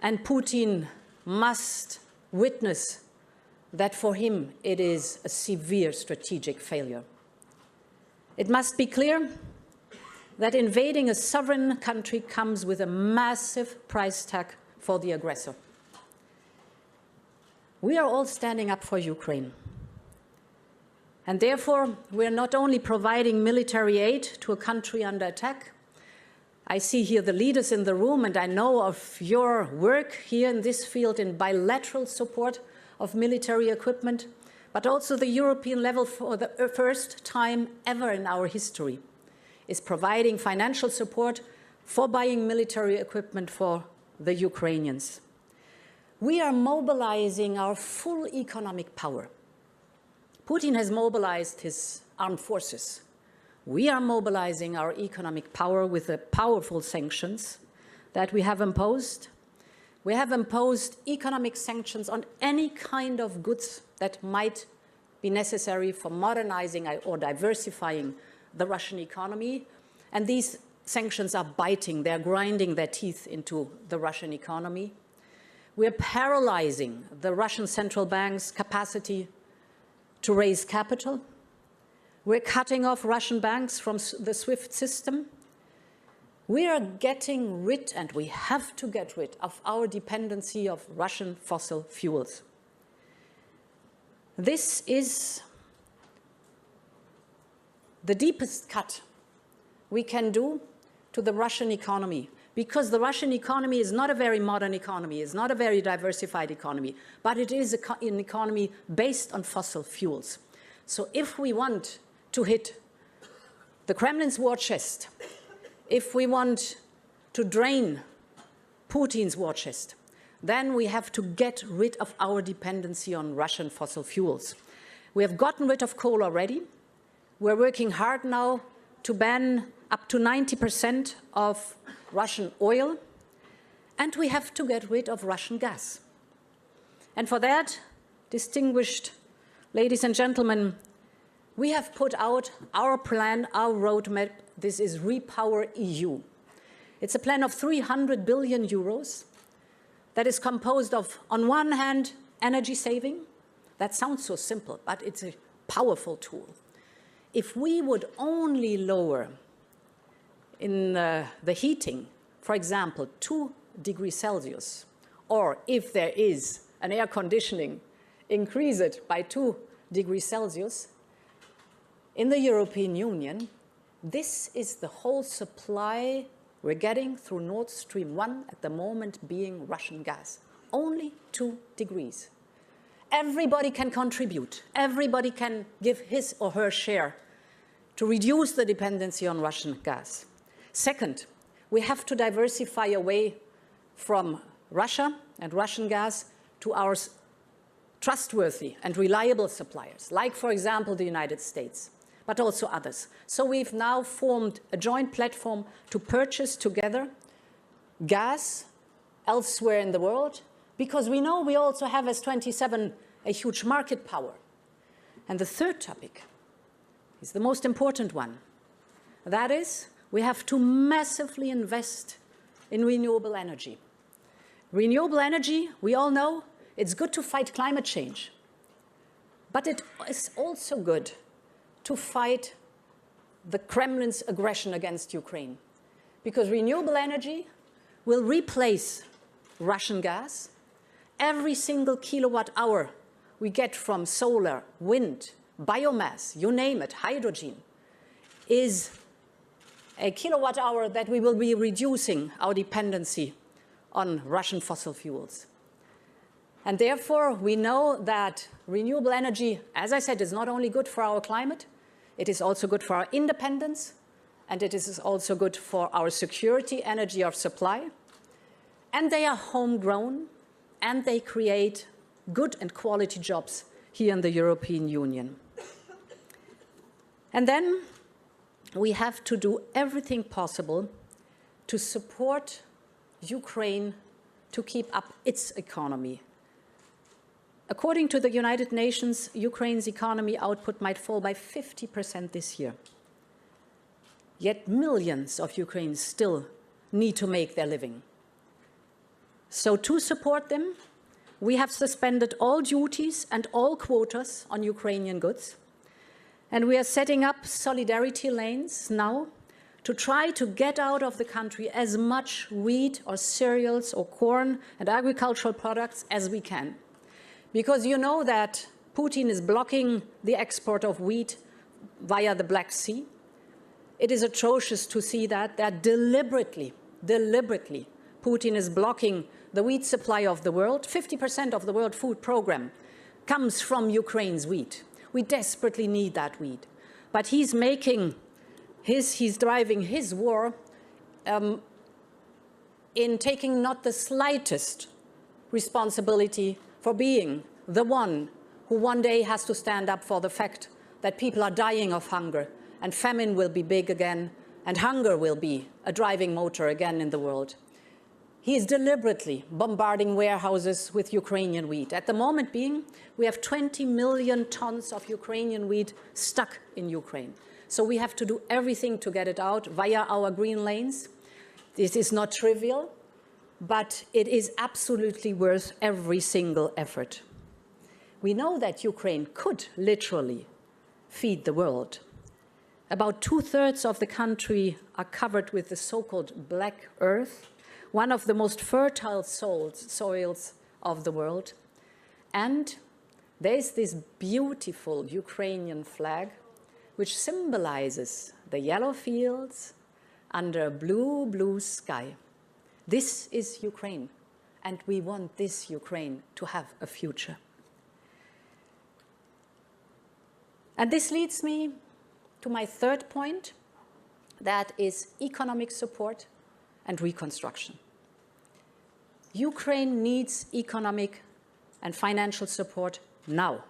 And Putin must witness that for him it is a severe strategic failure. It must be clear that invading a sovereign country comes with a massive price tag for the aggressor. We are all standing up for Ukraine. And therefore, we are not only providing military aid to a country under attack. I see here the leaders in the room, and I know of your work here in this field in bilateral support of military equipment, but also the European level for the first time ever in our history is providing financial support for buying military equipment for the Ukrainians. We are mobilizing our full economic power. Putin has mobilized his armed forces. We are mobilizing our economic power with the powerful sanctions that we have imposed. We have imposed economic sanctions on any kind of goods that might be necessary for modernizing or diversifying the Russian economy. And these sanctions are biting, they're grinding their teeth into the Russian economy. We're paralyzing the Russian central bank's capacity to raise capital. We're cutting off Russian banks from the SWIFT system. We are getting rid, and we have to get rid, of our dependency of Russian fossil fuels. This is the deepest cut we can do to the Russian economy, because the Russian economy is not a very modern economy, it's not a very diversified economy, but it is an economy based on fossil fuels. So if we want to hit the Kremlin's war chest, if we want to drain Putin's war chest, then we have to get rid of our dependency on Russian fossil fuels. We have gotten rid of coal already. We're working hard now to ban up to 90% of Russian oil, and we have to get rid of Russian gas. And for that, distinguished ladies and gentlemen, we have put out our plan, our roadmap. This is Repower EU. It's a plan of 300 billion euros that is composed of, on one hand, energy saving. That sounds so simple, but it's a powerful tool. If we would only lower in the heating, for example, 2 degrees Celsius, or if there is an air conditioning, increase it by 2 degrees Celsius, in the European Union, this is the whole supply we're getting through Nord Stream 1 at the moment being Russian gas. Only 2 degrees. Everybody can contribute. Everybody can give his or her share to reduce the dependency on Russian gas. Second, we have to diversify away from Russia and Russian gas to our trustworthy and reliable suppliers, like, for example, the United States, but also others. So we've now formed a joint platform to purchase together gas elsewhere in the world, because we know we also have, as 27, a huge market power. And the third topic is the most important one. That is, we have to massively invest in renewable energy. Renewable energy, we all know, it's good to fight climate change. But it is also good to fight the Kremlin's aggression against Ukraine. Because renewable energy will replace Russian gas. Every single kilowatt hour we get from solar, wind, biomass, you name it, hydrogen, is a kilowatt hour that we will be reducing our dependency on Russian fossil fuels. And therefore, we know that renewable energy, as I said, is not only good for our climate, it is also good for our independence, and it is also good for our security, energy of supply. And they are homegrown, and they create good and quality jobs here in the European Union. And then we have to do everything possible to support Ukraine to keep up its economy. According to the United Nations, Ukraine's economy output might fall by 50% this year. Yet millions of Ukrainians still need to make their living. So to support them, we have suspended all duties and all quotas on Ukrainian goods. And we are setting up solidarity lanes now to try to get out of the country as much wheat or cereals or corn and agricultural products as we can. Because you know that Putin is blocking the export of wheat via the Black Sea. It is atrocious to see that deliberately, Putin is blocking the wheat supply of the world. 50% of the World Food Programme comes from Ukraine's wheat. We desperately need that wheat. But he's driving his war in taking not the slightest responsibility for being the one who one day has to stand up for the fact that people are dying of hunger, and famine will be big again, and hunger will be a driving motor again in the world. He is deliberately bombarding warehouses with Ukrainian wheat. At the moment being, we have 20 million tons of Ukrainian wheat stuck in Ukraine. So we have to do everything to get it out via our green lanes. This is not trivial, but it is absolutely worth every single effort. We know that Ukraine could literally feed the world. About 2/3 of the country are covered with the so-called black earth, one of the most fertile soils of the world. And there's this beautiful Ukrainian flag, which symbolizes the yellow fields under a blue, blue sky. This is Ukraine, and we want this Ukraine to have a future. And this leads me to my third point, that is economic support and reconstruction. Ukraine needs economic and financial support now.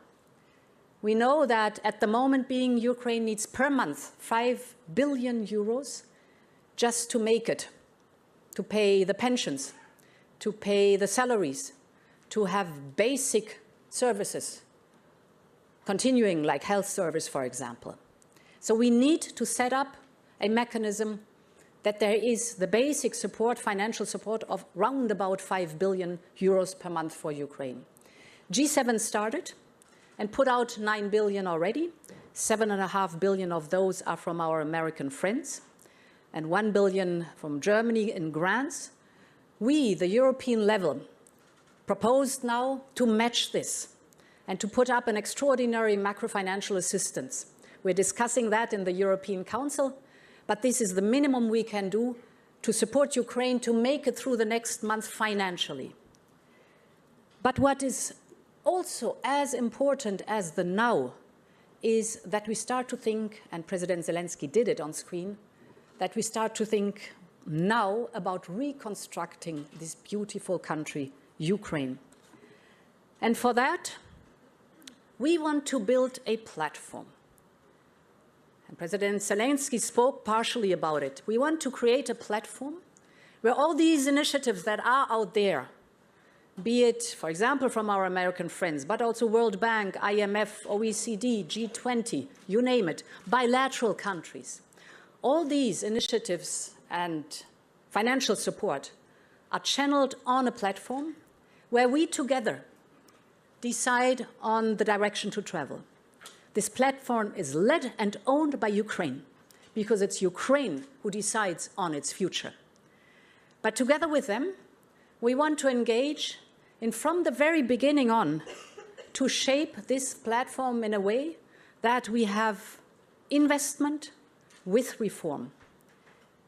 We know that at the moment being, Ukraine needs per month 5 billion euros just to make it, to pay the pensions, to pay the salaries, to have basic services continuing, like health service, for example. So we need to set up a mechanism that there is the basic support, financial support of round about 5 billion euros per month for Ukraine. G7 started and put out 9 billion already. 7.5 billion of those are from our American friends, and 1 billion from Germany in grants. We, the European level, proposed now to match this and to put up an extraordinary macrofinancial assistance. We're discussing that in the European Council, but this is the minimum we can do to support Ukraine to make it through the next month financially. But what is also as important as the now is that we start to think, and President Zelensky did it on screen, that we start to think now about reconstructing this beautiful country, Ukraine. And for that, we want to build a platform. And President Zelensky spoke partially about it. We want to create a platform where all these initiatives that are out there, be it, for example, from our American friends, but also World Bank, IMF, OECD, G20, you name it, bilateral countries, all these initiatives and financial support are channeled on a platform where we together decide on the direction to travel. This platform is led and owned by Ukraine because it's Ukraine who decides on its future. But together with them, we want to engage in from the very beginning on to shape this platform in a way that we have investment with reform.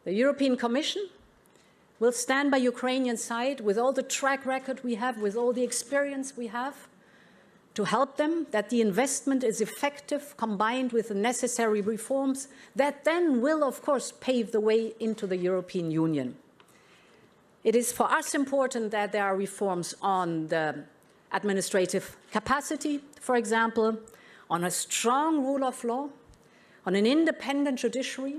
The European Commission will stand by Ukrainian side with all the track record we have, with all the experience we have, to help them, that the investment is effective, combined with the necessary reforms that then will, of course, pave the way into the European Union. It is for us important that there are reforms on the administrative capacity, for example, on a strong rule of law, on an independent judiciary,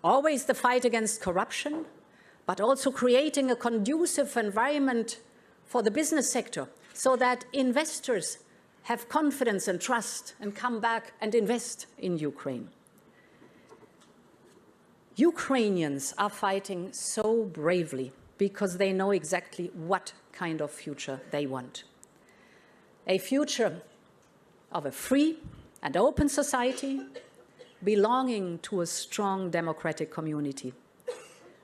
always the fight against corruption, but also creating a conducive environment for the business sector so that investors have confidence and trust and come back and invest in Ukraine. Ukrainians are fighting so bravely because they know exactly what kind of future they want. A future of a free and open society belonging to a strong democratic community.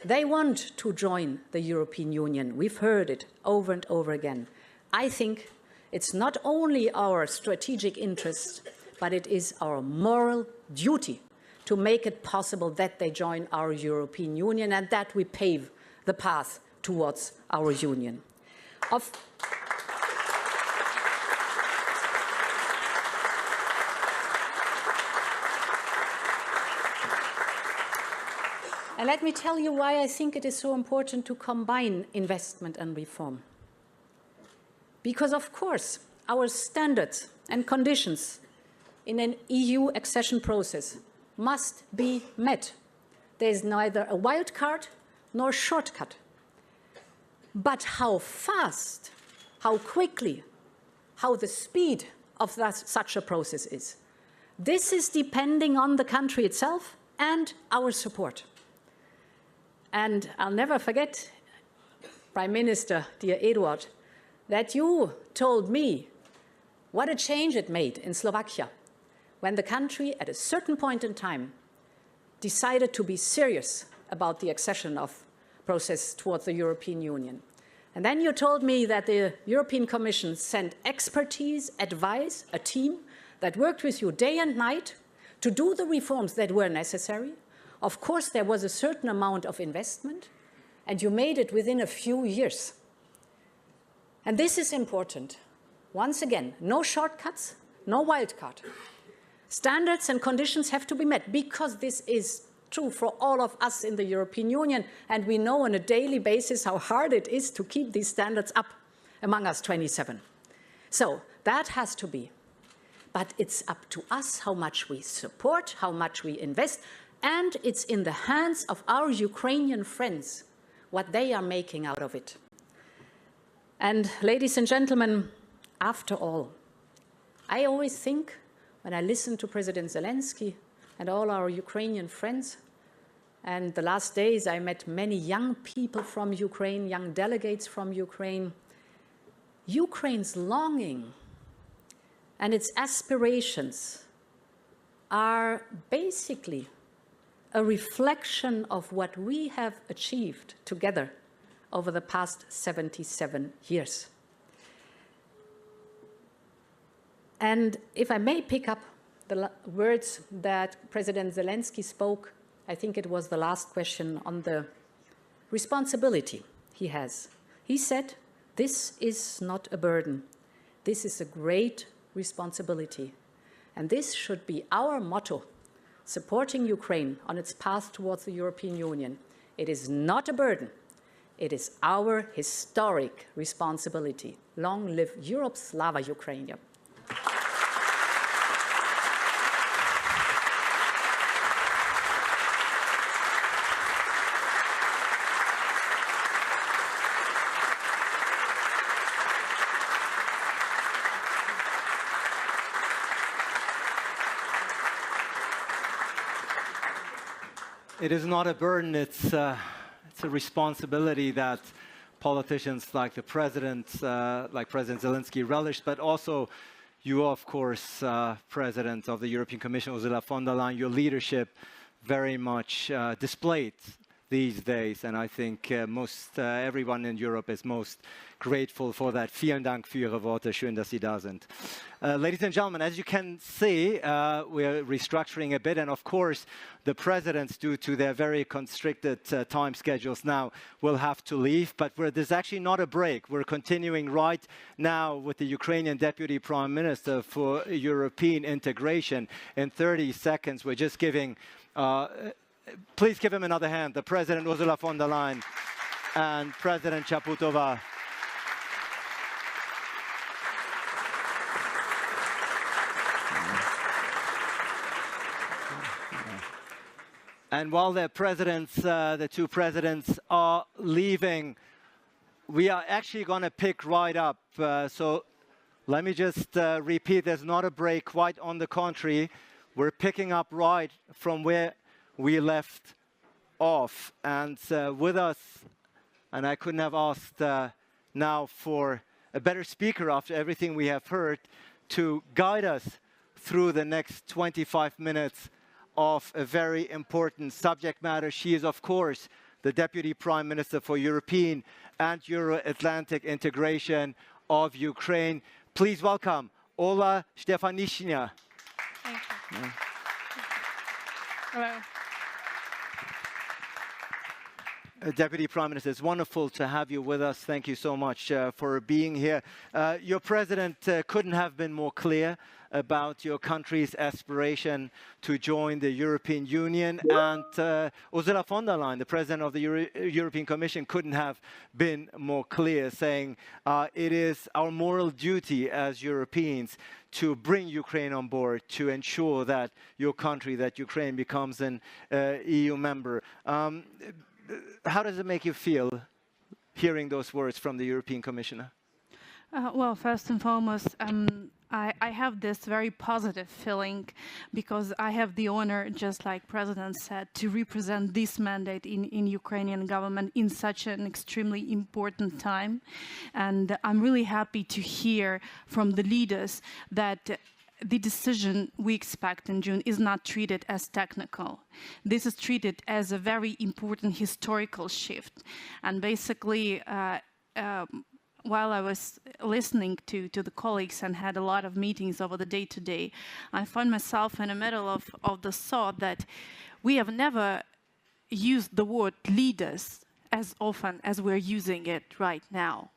They want to join the European Union. We've heard it over and over again. I think it's not only our strategic interest, but it is our moral duty to make it possible that they join our European Union and that we pave the path towards our union. And let me tell you why I think it is so important to combine investment and reform. Because, of course, our standards and conditions in an EU accession process must be met. There is neither a wild card nor shortcut. But how fast, how quickly, how the speed of such a process is, this is depending on the country itself and our support. And I'll never forget, Prime Minister, dear Eduard, that you told me what a change it made in Slovakia when the country, at a certain point in time, decided to be serious about the accession of process towards the European Union. And then you told me that the European Commission sent expertise, advice, a team that worked with you day and night to do the reforms that were necessary. Of course, there was a certain amount of investment, and you made it within a few years. And this is important. Once again, no shortcuts, no wildcard. Standards and conditions have to be met because this is true for all of us in the European Union, and we know on a daily basis how hard it is to keep these standards up among us 27. So that has to be. But it's up to us how much we support, how much we invest, and it's in the hands of our Ukrainian friends what they are making out of it. And ladies and gentlemen, after all, I always think when I listen to President Zelensky and all our Ukrainian friends, and the last days I met many young people from Ukraine, young delegates from Ukraine, Ukraine's longing and its aspirations are basically a reflection of what we have achieved together over the past 77 years. And if I may pick up the words that President Zelensky spoke, I think it was the last question on the responsibility he has. He said, "This is not a burden. This is a great responsibility. And this should be our motto, supporting Ukraine on its path towards the European Union. It is not a burden. It is our historic responsibility. Long live Europe, Slava Ukraine. It is not a burden, it's a responsibility that politicians like the President, like President Zelensky relish, but also you, of course, President of the European Commission, Ursula von der Leyen, your leadership very much displayed these days, and I think everyone in Europe is most grateful for that. Vielen Dank für Ihre Worte. Schön, dass Sie da sind. Ladies and gentlemen, as you can see, we're restructuring a bit, and of course, the presidents, due to their very constricted time schedules now, will have to leave, but there's actually not a break. We're continuing right now with the Ukrainian Deputy Prime Minister for European integration. In 30 seconds, we're just giving please give him another hand, the President Ursula von der Leyen and President Čaputová. And while the presidents, the two presidents are leaving, we are actually going to pick right up. So let me just repeat, there's not a break, quite on the contrary. We're picking up right from where we left off, and with us, and I couldn't have asked now for a better speaker after everything we have heard to guide us through the next 25 minutes of a very important subject matter. She is, of course, the Deputy Prime Minister for European and Euro-Atlantic integration of Ukraine. Please welcome Ola Stefanishina. Thank you. Hello. Deputy Prime Minister, it's wonderful to have you with us. Thank you so much for being here. Your president couldn't have been more clear about your country's aspiration to join the European Union, and Ursula von der Leyen, the President of the European Commission, couldn't have been more clear, saying it is our moral duty as Europeans to bring Ukraine on board, to ensure that your country, that Ukraine, becomes an EU member. How does it make you feel hearing those words from the European Commissioner? Well, first and foremost, I have this very positive feeling because I have the honor, just like President said, to represent this mandate in Ukrainian government in such an extremely important time. And I'm really happy to hear from the leaders that the decision we expect in June is not treated as technical. This is treated as a very important historical shift. And basically, while I was listening to the colleagues and had a lot of meetings over the day-to-day, I found myself in the middle of the thought that we have never used the word leaders as often as we're using it right now.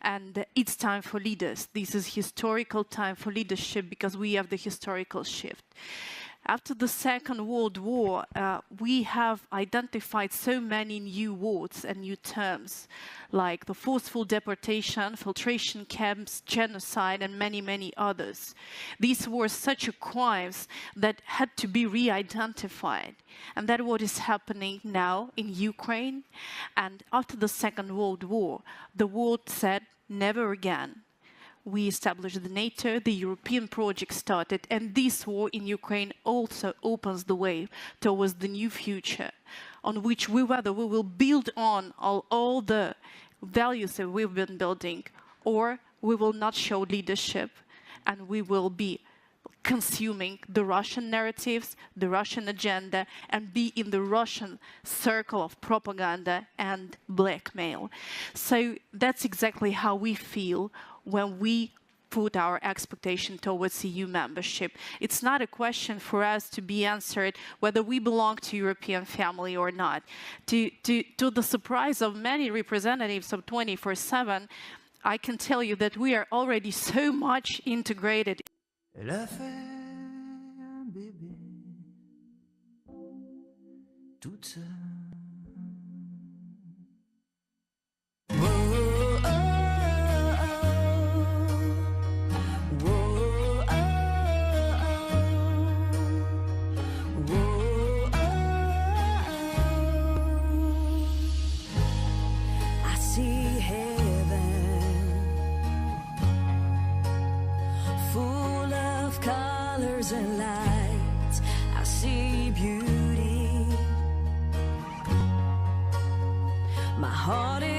And it's time for leaders. This is historical time for leadership because we have the historical shift. After the Second World War, we have identified so many new words and new terms, like the forceful deportation, filtration camps, genocide, and many, many others. These were such crimes that had to be re-identified. And that's what is happening now in Ukraine. And after the Second World War, the world said, never again. We established the NATO, the European project started, and this war in Ukraine also opens the way towards the new future, on which we will build on all the values that we've been building, or we will not show leadership, and we will be consuming the Russian narratives, the Russian agenda, and be in the Russian circle of propaganda and blackmail. So that's exactly how we feel when we put our expectation towards EU membership. It's not a question for us to be answered whether we belong to European family or not. To the surprise of many representatives of 24/7, I can tell you that we are already so much integrated. Elle a fait un bébé toute seule. And light, I see beauty. My heart is